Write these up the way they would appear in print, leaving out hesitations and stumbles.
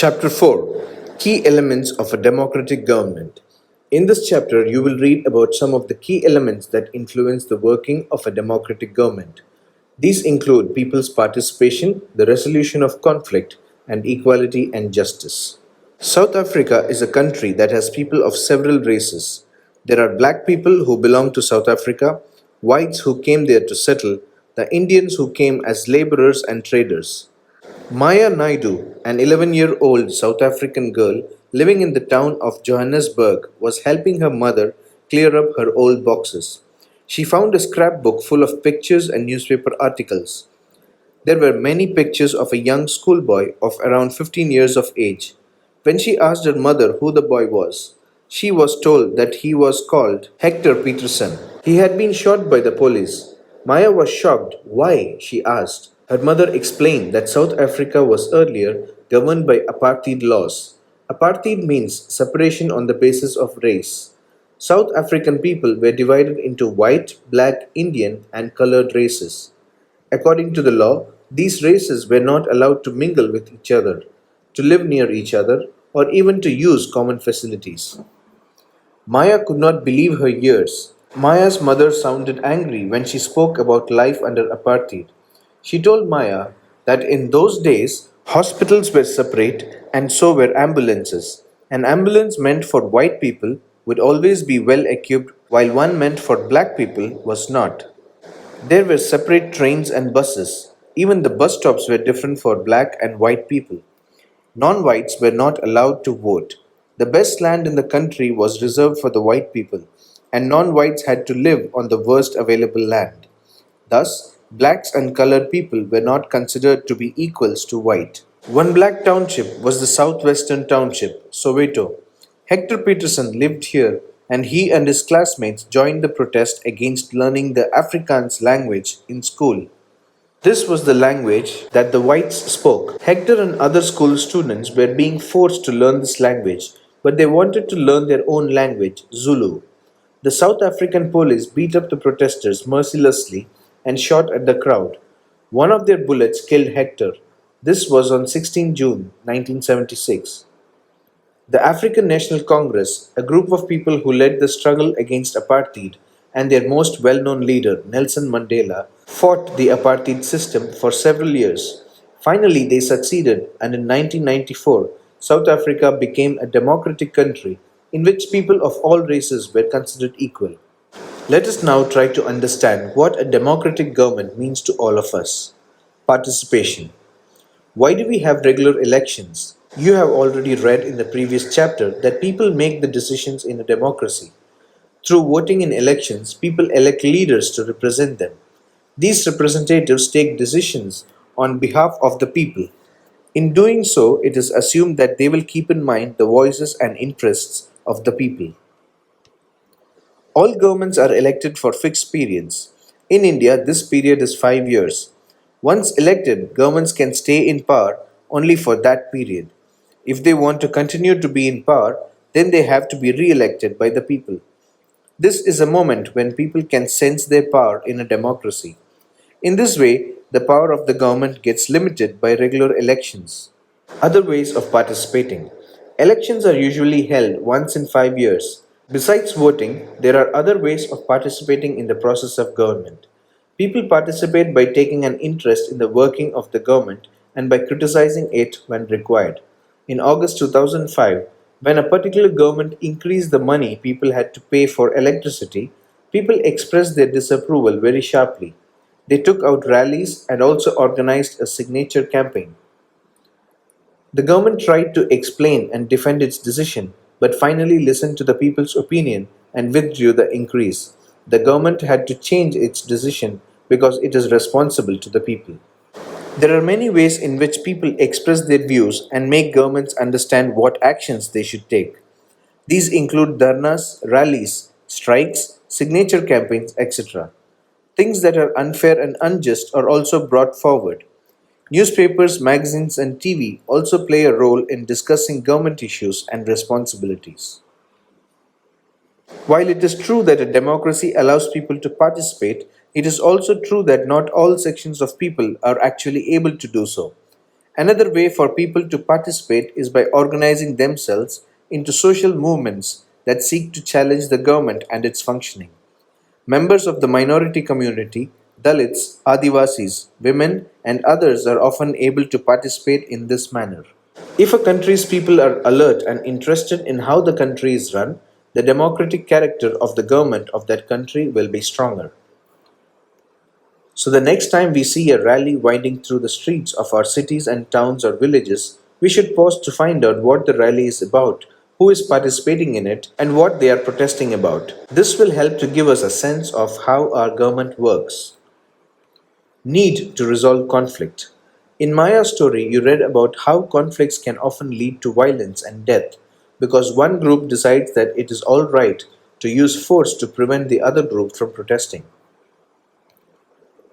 Chapter 4: Key Elements of a Democratic Government. In this chapter, you will read about some of the key elements that influence the working of a democratic government. These include people's participation, the resolution of conflict, and equality and justice. South Africa is a country that has people of several races. There are black people who belong to South Africa, whites who came there to settle, the Indians who came as laborers and traders. Maya Naidu, an 11-year-old South African girl living in the town of Johannesburg, was helping her mother clear up her old boxes. She found a scrapbook full of pictures and newspaper articles. There were many pictures of a young schoolboy of around 15 years of age. When she asked her mother who the boy was, she was told that he was called Hector Peterson. He had been shot by the police. Maya was shocked. Why? She asked. Her mother explained that South Africa was earlier governed by apartheid laws. Apartheid means separation on the basis of race. South African people were divided into white, black, Indian, and colored races. According to the law, these races were not allowed to mingle with each other, to live near each other, or even to use common facilities. Maya could not believe her ears. Maya's mother sounded angry when she spoke about life under apartheid. She told Maya that in those days, hospitals were separate and so were ambulances. An ambulance meant for white people would always be well equipped, while one meant for black people was not. There were separate trains and buses. Even the bus stops were different for black and white people. Non whites were not allowed to vote. The best land in the country was reserved for the white people, and non whites had to live on the worst available land. Thus, blacks and colored people were not considered to be equals to white. One black township was the southwestern township, Soweto. Hector Peterson lived here, and he and his classmates joined the protest against learning the Afrikaans language in school. This was the language that the whites spoke. Hector and other school students were being forced to learn this language, but they wanted to learn their own language, Zulu. The South African police beat up the protesters mercilessly and shot at the crowd. One of their bullets killed Hector. This was on 16 June 1976. The African National Congress, a group of people who led the struggle against apartheid, and their most well known leader, Nelson Mandela, fought the apartheid system for several years. Finally, they succeeded, and in 1994, South Africa became a democratic country in which people of all races were considered equal. Let us now try to understand what a democratic government means to all of us. Participation. Why do we have regular elections? You have already read in the previous chapter that people make the decisions in a democracy. Through voting in elections, people elect leaders to represent them. These representatives take decisions on behalf of the people. In doing so, it is assumed that they will keep in mind the voices and interests of the people. All governments are elected for fixed periods. In India, this period is 5 years. Once elected, governments can stay in power only for that period. If they want to continue to be in power, then they have to be re elected by the people. This is a moment when people can sense their power in a democracy. In this way, the power of the government gets limited by regular elections. Other ways of participating. Elections are usually held once in 5 years. Besides voting, there are other ways of participating in the process of government. People participate by taking an interest in the working of the government and by criticizing it when required. In August 2005, when a particular government increased the money people had to pay for electricity, people expressed their disapproval very sharply. They took out rallies and also organized a signature campaign. The government tried to explain and defend its decision, but finally listened to the people's opinion and withdrew the increase. The government had to change its decision because it is responsible to the people. There are many ways in which people express their views and make governments understand what actions they should take. These include dharnas, rallies, strikes, signature campaigns, etc. Things that are unfair and unjust are also brought forward. Newspapers, magazines, and TV also play a role in discussing government issues and responsibilities. While it is true that a democracy allows people to participate, it is also true that not all sections of people are actually able to do so. Another way for people to participate is by organizing themselves into social movements that seek to challenge the government and its functioning. Members of the minority community, Dalits, Adivasis, women, and others are often able to participate in this manner. If a country's people are alert and interested in how the country is run, the democratic character of the government of that country will be stronger. So, the next time we see a rally winding through the streets of our cities and towns or villages, we should pause to find out what the rally is about, who is participating in it, and what they are protesting about. This will help to give us a sense of how our government works. Need to resolve conflict. In Maya's story, you read about how conflicts can often lead to violence and death because one group decides that it is all right to use force to prevent the other group from protesting.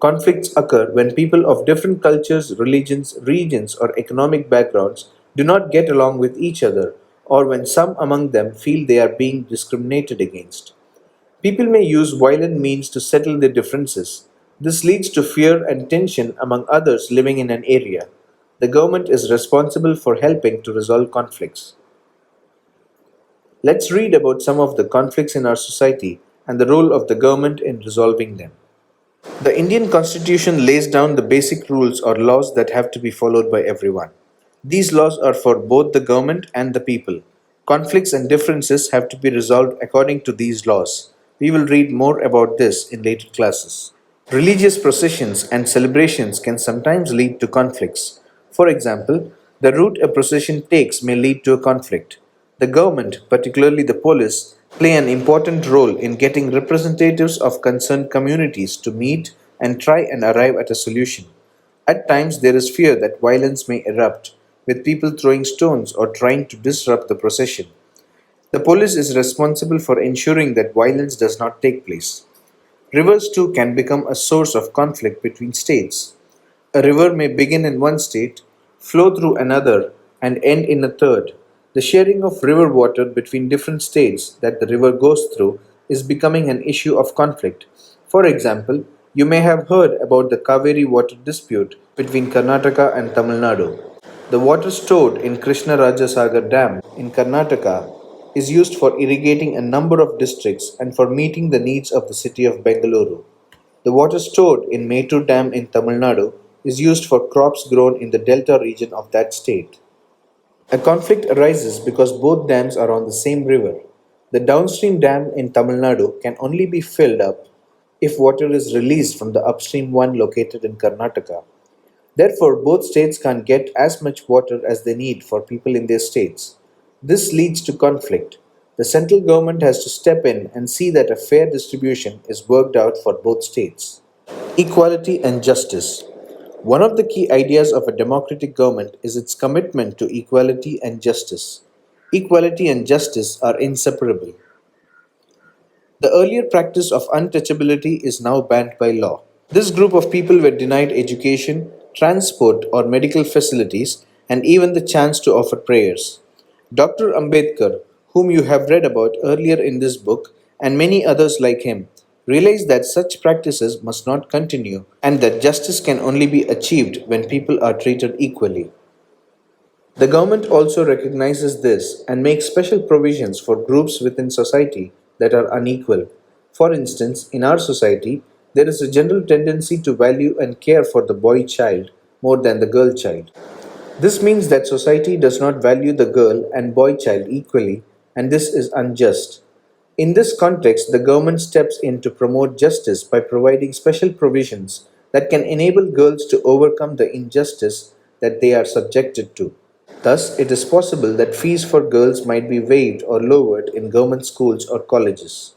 Conflicts occur when people of different cultures, religions, regions, or economic backgrounds do not get along with each other, or when some among them feel they are being discriminated against. People may use violent means to settle their differences. This leads to fear and tension among others living in an area. The government is responsible for helping to resolve conflicts. Let's read about some of the conflicts in our society and the role of the government in resolving them. The Indian Constitution lays down the basic rules or laws that have to be followed by everyone. These laws are for both the government and the people. Conflicts and differences have to be resolved according to these laws. We will read more about this in later classes. Religious processions and celebrations can sometimes lead to conflicts. For example, the route a procession takes may lead to a conflict. The government, particularly the police, play an important role in getting representatives of concerned communities to meet and try and arrive at a solution. At times, there is fear that violence may erupt, with people throwing stones or trying to disrupt the procession. The police is responsible for ensuring that violence does not take place. Rivers too can become a source of conflict between states. A river may begin in one state, flow through another, and end in a third. The sharing of river water between different states that the river goes through is becoming an issue of conflict. For example, you may have heard about the Kaveri water dispute between Karnataka and Tamil Nadu. The water stored in Krishnarajasagar Dam in Karnataka is used for irrigating a number of districts and for meeting the needs of the city of Bengaluru. The water stored in Mettur Dam in Tamil Nadu is used for crops grown in the delta region of that state. A conflict arises because both dams are on the same river. The downstream dam in Tamil Nadu can only be filled up if water is released from the upstream one located in Karnataka. Therefore, both states can't get as much water as they need for people in their states. This leads to conflict. The central government has to step in and see that a fair distribution is worked out for both states. Equality and justice. One of the key ideas of a democratic government is its commitment to equality and justice. Equality and justice are inseparable. The earlier practice of untouchability is now banned by law. This group of people were denied education, transport, or medical facilities, and even the chance to offer prayers. Dr. Ambedkar, whom you have read about earlier in this book, and many others like him, realized that such practices must not continue and that justice can only be achieved when people are treated equally. The government also recognizes this and makes special provisions for groups within society that are unequal. For instance, in our society, there is a general tendency to value and care for the boy child more than the girl child. This means that society does not value the girl and boy child equally, and this is unjust. In this context, the government steps in to promote justice by providing special provisions that can enable girls to overcome the injustice that they are subjected to. Thus, it is possible that fees for girls might be waived or lowered in government schools or colleges.